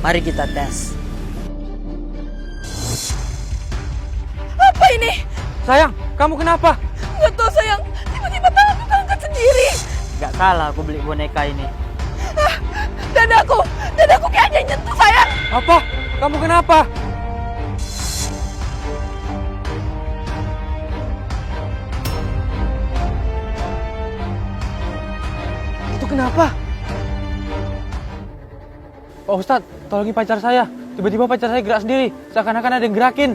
Mari kita tes. Apa ini? Sayang, kamu kenapa? Nggak tahu sayang, tiba-tiba tanganku keangkat sendiri. Gak salah aku beli boneka ini. Dadaku kayak ada yang nyentuh sayang. Apa? Kamu kenapa? Itu kenapa? Pak Ustadz, tolongin pacar saya. Tiba-tiba pacar saya gerak sendiri, seakan-akan ada yang gerakin.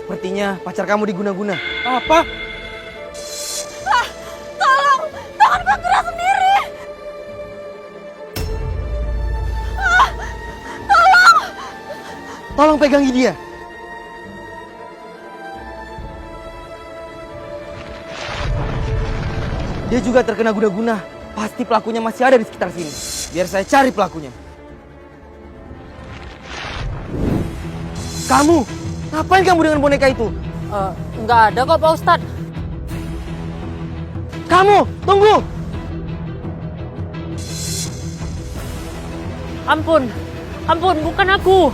Sepertinya pacar kamu diguna-guna. Apa? Tolong, tanganku gerak sendiri. Tolong pegangi dia. Dia juga terkena guna-guna. Pasti pelakunya masih ada di sekitar sini. Biar saya cari pelakunya. Kamu, ngapain kamu dengan boneka itu? Nggak ada kok Pak Ustadz. Kamu, tunggu! Ampun, bukan aku.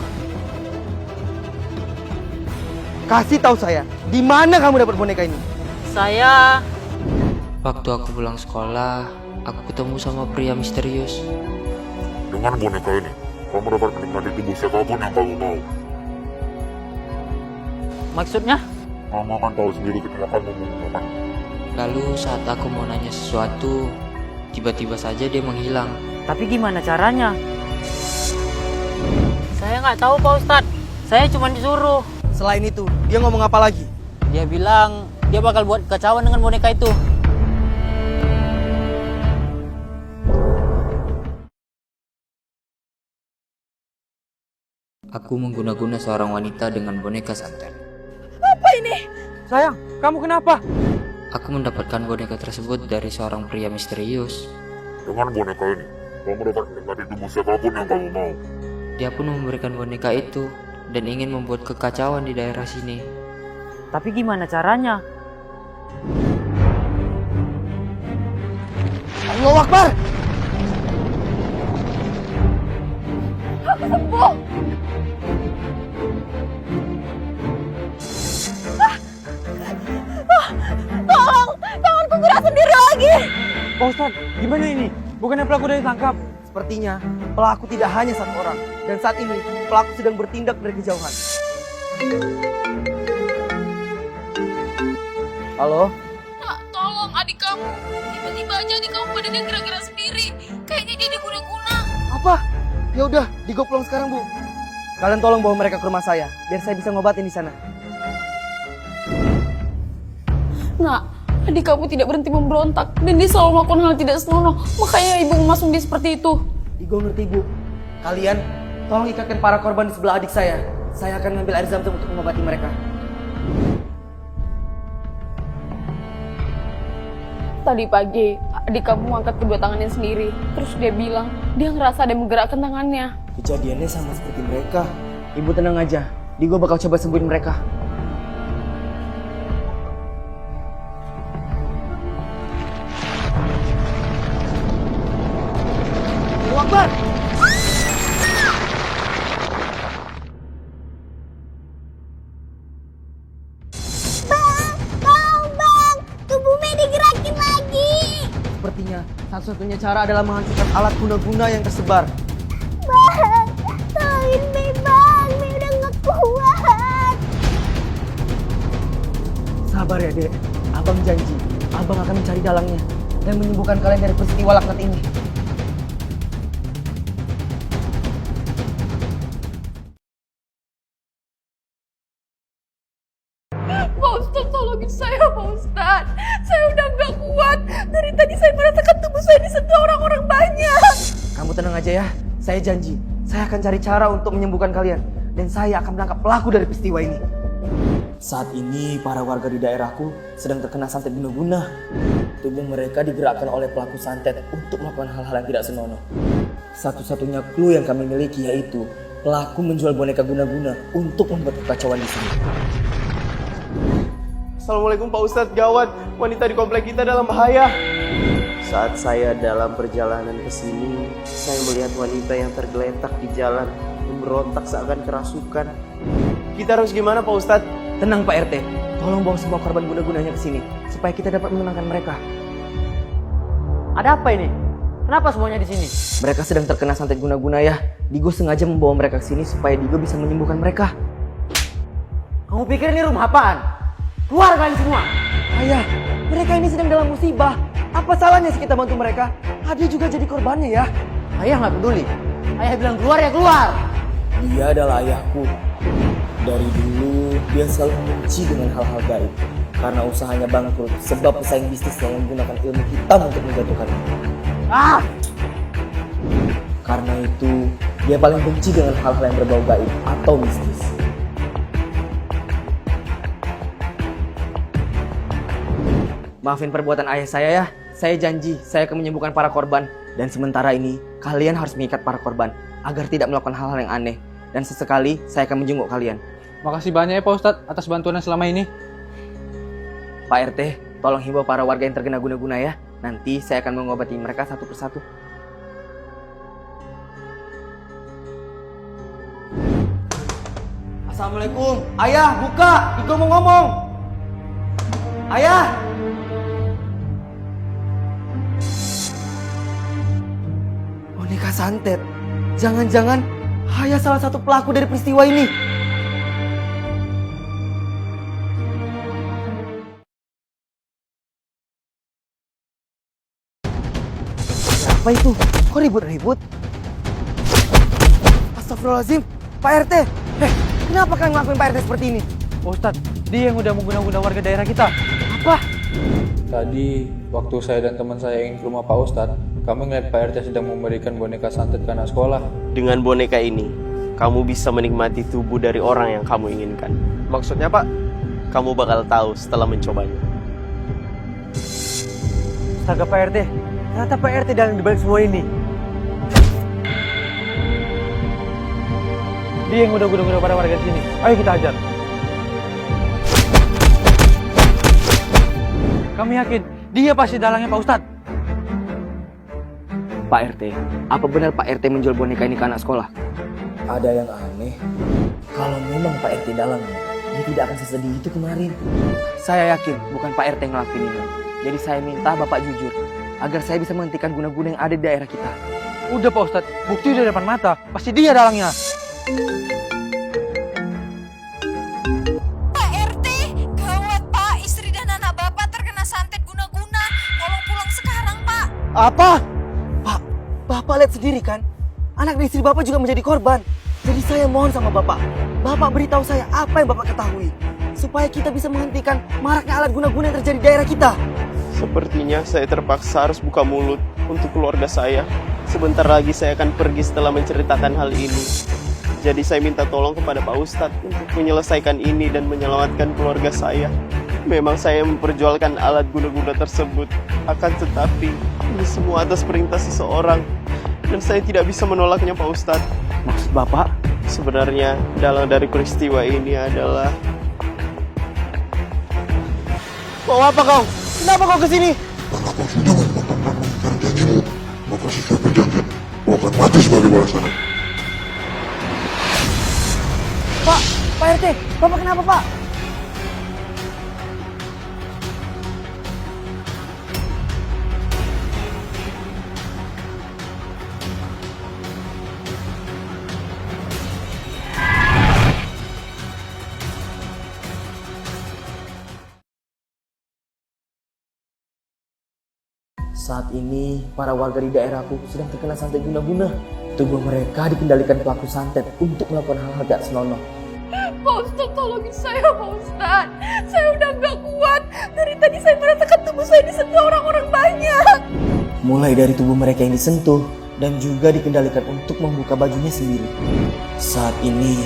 Kasih tahu saya, di mana kamu dapat boneka ini? Saya Waktu aku pulang sekolah, aku ketemu sama pria misterius. Dengan boneka ini, kamu dapat menikmati tubuh siapapun yang kamu mau. maksudnya Kamu akan tahu sendiri ketika kamu menggunakan. Lalu saat aku mau nanya sesuatu, tiba-tiba saja dia menghilang. tapi gimana caranya? Saya nggak tahu Pak Ustadz. Saya cuma disuruh. Selain itu, dia ngomong apa lagi? Dia bilang dia bakal buat kekacauan dengan boneka itu. Aku mengguna-guna seorang wanita dengan boneka santet. Apa ini? Sayang, kamu kenapa? Aku mendapatkan boneka tersebut dari seorang pria misterius. Dengan boneka ini, kamu dapat menikmati tubuh siapapun yang kamu mau. Dia pun memberikan boneka itu dan ingin membuat kekacauan di daerah sini. Tapi gimana caranya? Allahu Akbar! Aku sembuh. Tolong, tanganku gerak sendiri lagi. Pak Ustadz, gimana ini? Bukannya pelaku udah ditangkap? Sepertinya pelaku tidak hanya satu orang. Dan saat ini pelaku sedang bertindak dari kejauhan. Halo? Nak, tolong adik kamu. Tiba-tiba aja adik kamu badannya gerak-gerak sendiri. Kayaknya dia diguna-guna. Apa? Ya udah, digo pulang sekarang, Bu. Kalian tolong bawa mereka ke rumah saya, biar saya bisa ngobatin di sana. Nak, adik kamu tidak berhenti memberontak. Dan dia selalu melakukan hal yang tidak senonoh. Makanya ibu memasung dia seperti itu. Digo ngerti, Bu. Kalian tolong ikatkan para korban di sebelah adik saya. Saya akan ngambil air zam-zam untuk mengobati mereka. Tadi pagi, adik kamu mengangkat kedua tangannya sendiri. Terus dia bilang, dia ngerasa ada yang menggerakkan tangannya. Kejadiannya sama seperti mereka. Ibu tenang aja. Digo bakal coba sembuhin mereka. Allahu Akbar! Bang, tubuh Mei digerakin lagi. Sepertinya satu-satunya cara adalah menghancurkan alat guna-guna yang tersebar. Bang, tolongin Mei bang, Mei udah gak kuat. Sabar ya, Dek. Abang janji, Abang akan mencari dalangnya dan menyembuhkan kalian dari peristiwa laknat ini. Pak Ustadz, tolongin saya Pak Ustadz. Saya udah gak kuat. Dari tadi saya merasakan tubuh saya disentuh orang-orang banyak. Kamu tenang aja ya. Saya janji, saya akan cari cara untuk menyembuhkan kalian. Dan saya akan menangkap pelaku dari peristiwa ini. Saat ini, para warga di daerahku sedang terkena santet guna-guna. Tubuh mereka digerakkan oleh pelaku santet untuk melakukan hal-hal yang tidak senonoh. Satu-satunya clue yang kami miliki yaitu pelaku menjual boneka guna-guna untuk membuat kekacauan di sini. Assalamualaikum Pak Ustadz, gawat. Wanita di komplek kita dalam bahaya. Saat saya dalam perjalanan ke sini, saya melihat wanita yang tergeletak di jalan, memberontak seakan kerasukan. Kita harus gimana Pak Ustadz? Tenang Pak RT, tolong bawa semua korban guna-gunanya ke sini, supaya kita dapat menenangkan mereka. Ada apa ini? Kenapa semuanya di sini? Mereka sedang terkena santet guna-guna ya. Digo sengaja membawa mereka ke sini supaya Digo bisa menyembuhkan mereka. Kamu pikir ini rumah apaan? Keluar kalian semua! Ayah, mereka ini sedang dalam musibah. Apa salahnya sih kita bantu mereka? Adi juga jadi korbannya ya. Ayah nggak peduli. Ayah bilang keluar ya keluar! Dia adalah ayahku. Dari dulu, dia selalu membenci dengan hal-hal gaib. Karena usahanya bangkrut, sebab pesaing bisnisnya yang menggunakan ilmu hitam untuk menjatuhkannya. Ah! Karena itu, dia paling benci dengan hal-hal yang berbau gaib atau mistis. Maafin perbuatan ayah saya ya. Saya janji, saya akan menyembuhkan para korban. Dan sementara ini, kalian harus mengikat para korban agar tidak melakukan hal-hal yang aneh. Dan sesekali, saya akan menjenguk kalian. Makasih banyak ya Pak Ustadz atas bantuannya selama ini. Pak RT, tolong himbau para warga yang terkena guna-guna ya. Nanti saya akan mengobati mereka satu persatu. Assalamualaikum. Ayah, buka. Digo mau ngomong. Ayah. Boneka santet. Jangan-jangan ayah salah satu pelaku dari peristiwa ini. Apa itu? Kok ribut-ribut? Astagfirullahaladzim, Pak RT. Kenapa kalian ngelakuin Pak RT seperti ini? Pak Ustadz, dia yang udah mengguna-guna warga daerah kita. Apa? Tadi, waktu saya dan teman saya ingin ke rumah Pak Ustadz, kami ngeliat Pak RT sedang memberikan boneka santet ke anak sekolah. Dengan boneka ini, kamu bisa menikmati tubuh dari orang yang kamu inginkan. Maksudnya Pak, kamu bakal tahu setelah mencobanya. Astaga Pak RT, ternyata Pak RT dalam dibalik semua ini. Dia yang udah guna-guna para warga di sini. Ayo kita hajar. Kami yakin dia pasti dalangnya Pak Ustadz. Pak RT, apa benar Pak RT menjual boneka ini ke anak sekolah? Ada yang aneh. Kalau memang Pak RT dalangnya, dia tidak akan sesedih itu kemarin. Saya yakin bukan Pak RT yang ngelakuin ini. Jadi saya minta Bapak jujur, agar saya bisa menghentikan guna-guna yang ada di daerah kita. Udah Pak Ustadz, bukti udah depan mata. Pasti dia dalangnya. Pak RT, gawat Pak, istri dan anak Bapak terkena santet guna-guna. Tolong pulang sekarang Pak. Apa? Pak, Bapak lihat sendiri kan? Anak dan istri Bapak juga menjadi korban. Jadi saya mohon sama Bapak, Bapak beritahu saya apa yang Bapak ketahui, supaya kita bisa menghentikan maraknya alat guna-guna yang terjadi di daerah kita. Sepertinya saya terpaksa harus buka mulut untuk keluarga saya. Sebentar lagi saya akan pergi setelah menceritakan hal ini. Jadi saya minta tolong kepada Pak Ustadz untuk menyelesaikan ini dan menyelamatkan keluarga saya. Memang saya memperjualkan alat guna-guna tersebut, akan tetapi ini semua atas perintah seseorang. Dan saya tidak bisa menolaknya Pak Ustadz. Maksud Bapak? Sebenarnya dalang dari peristiwa ini adalah... Mau apa kau? Kenapa kau kesini? Karena kau sudah membatalkan janjimu, maka sesuai perjanjian, kau akan mati sebagai balasannya. Pak RT, Bapak kenapa Pak? Saat ini, para warga di daerahku sedang terkena santet guna-guna. Tubuh mereka dikendalikan pelaku santet untuk melakukan hal-hal tak senonoh. Pak Ustadz, tolongin saya Pak Ustadz. Saya udah gak kuat. Dari tadi saya merasakan tubuh saya disentuh orang-orang banyak. Mulai dari tubuh mereka yang disentuh dan juga dikendalikan untuk membuka bajunya sendiri. Saat ini,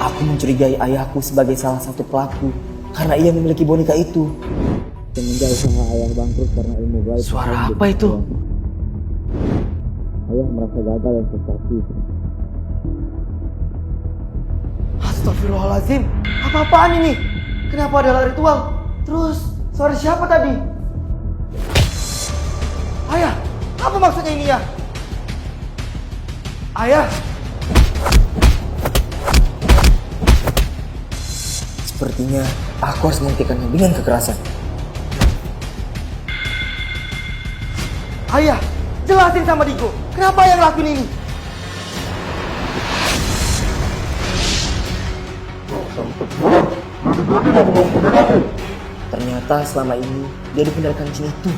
aku mencurigai ayahku sebagai salah satu pelaku karena ia memiliki boneka itu. Semenjak usaha ayah bangkrut karena ilmu gaib. Suara apa itu? Ayah merasa gagal dan frustasi. Astagfirullahaladzim, apa-apaan ini? Kenapa ada ritual? Terus, suara siapa tadi? Apa maksudnya ini ya? Ayah! Sepertinya aku harus menghentikannya dengan kekerasan. Ayah! Jelasin sama Digo, kenapa ayah ngelakuin ini? Ternyata selama ini dia dikendalikan jin itu.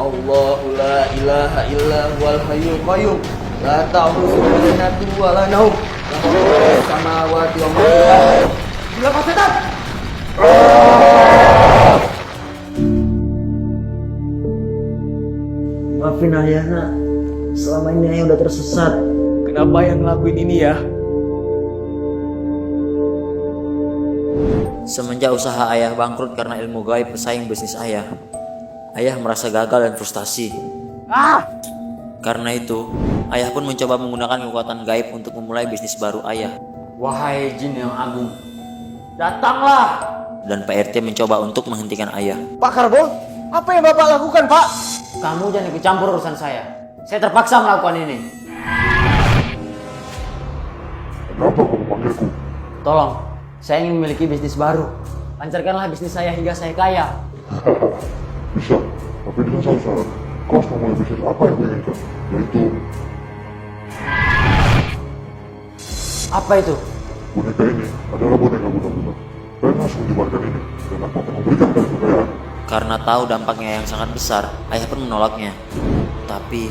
Allahu la ilaha illa huwal hayyul qayyum. La ta'khudhuhu sinatun wa la naum. Lahu ma samawati wa ma fil ardh. Gila Pak Setan! Maafin ayah nak, selama ini ayah udah tersesat. Kenapa ayah ngelakuin ini ya? Semenjak usaha ayah bangkrut karena ilmu gaib pesaing bisnis ayah, ayah merasa gagal dan frustasi. Karena itu, ayah pun mencoba menggunakan kekuatan gaib untuk memulai bisnis baru ayah. Wahai jin yang agung, datanglah. Dan Pak RT mencoba untuk menghentikan ayah. Pak Karbon, apa yang Bapak lakukan, Pak? Kamu jangan ikut campur urusan saya. Saya terpaksa melakukan ini. Kenapa kamu panggilku? Tolong, saya ingin memiliki bisnis baru. Lancarkanlah bisnis saya hingga saya kaya. Bisa, tapi dengan satu syarat. Kau harus memulai bisnis apa yang kau inginkan, yaitu Apa itu? boneka ini adalah boneka guna-guna. Kalian harus menyebarkan ini, dan aku akan memberikan kalian kekayaan. Karena tahu dampaknya yang sangat besar, ayah pun menolaknya. Tapi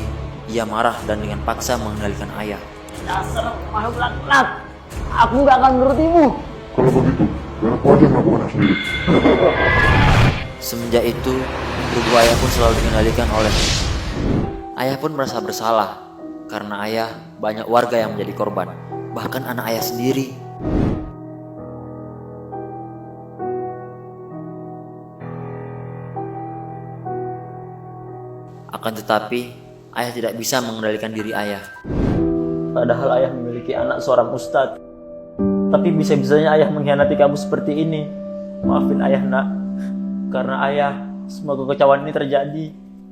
ia marah dan dengan paksa mengendalikan ayah. Dasar makhluk laknat. Aku nggak akan menurutimu. Kalau begitu, biar aku aja melakukannya sendiri. Semenjak itu, tubuh ayah pun selalu dikendalikan oleh. Ayah pun merasa bersalah karena ayah banyak warga yang menjadi korban, bahkan anak ayah sendiri. Akan tetapi, ayah tidak bisa mengendalikan diri ayah. Padahal ayah memiliki anak seorang ustadz. Tapi bisa-bisanya ayah mengkhianati kamu seperti ini. Maafin ayah nak. Karena ayah, semua kekecewaan ini terjadi.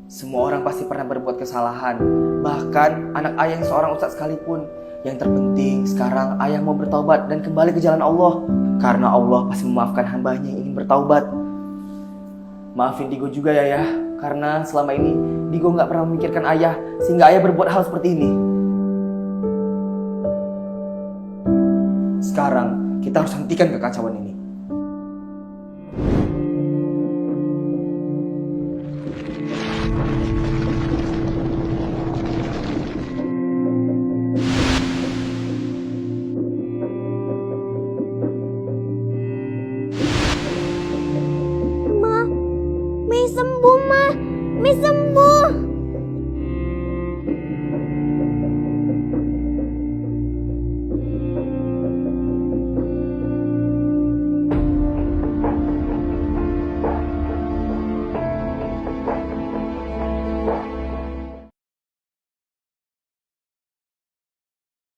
Semua orang pasti pernah berbuat kesalahan. Bahkan anak ayah yang seorang ustadz sekalipun. Yang terpenting sekarang ayah mau bertaubat dan kembali ke jalan Allah. Karena Allah pasti memaafkan hambanya yang ingin bertaubat. Maafin Digo juga ya. Karena selama ini Digo nggak pernah memikirkan ayah sehingga ayah berbuat hal seperti ini. Sekarang kita harus hentikan kekacauan ini. Mei sembuh, Ma. Mei sembuh.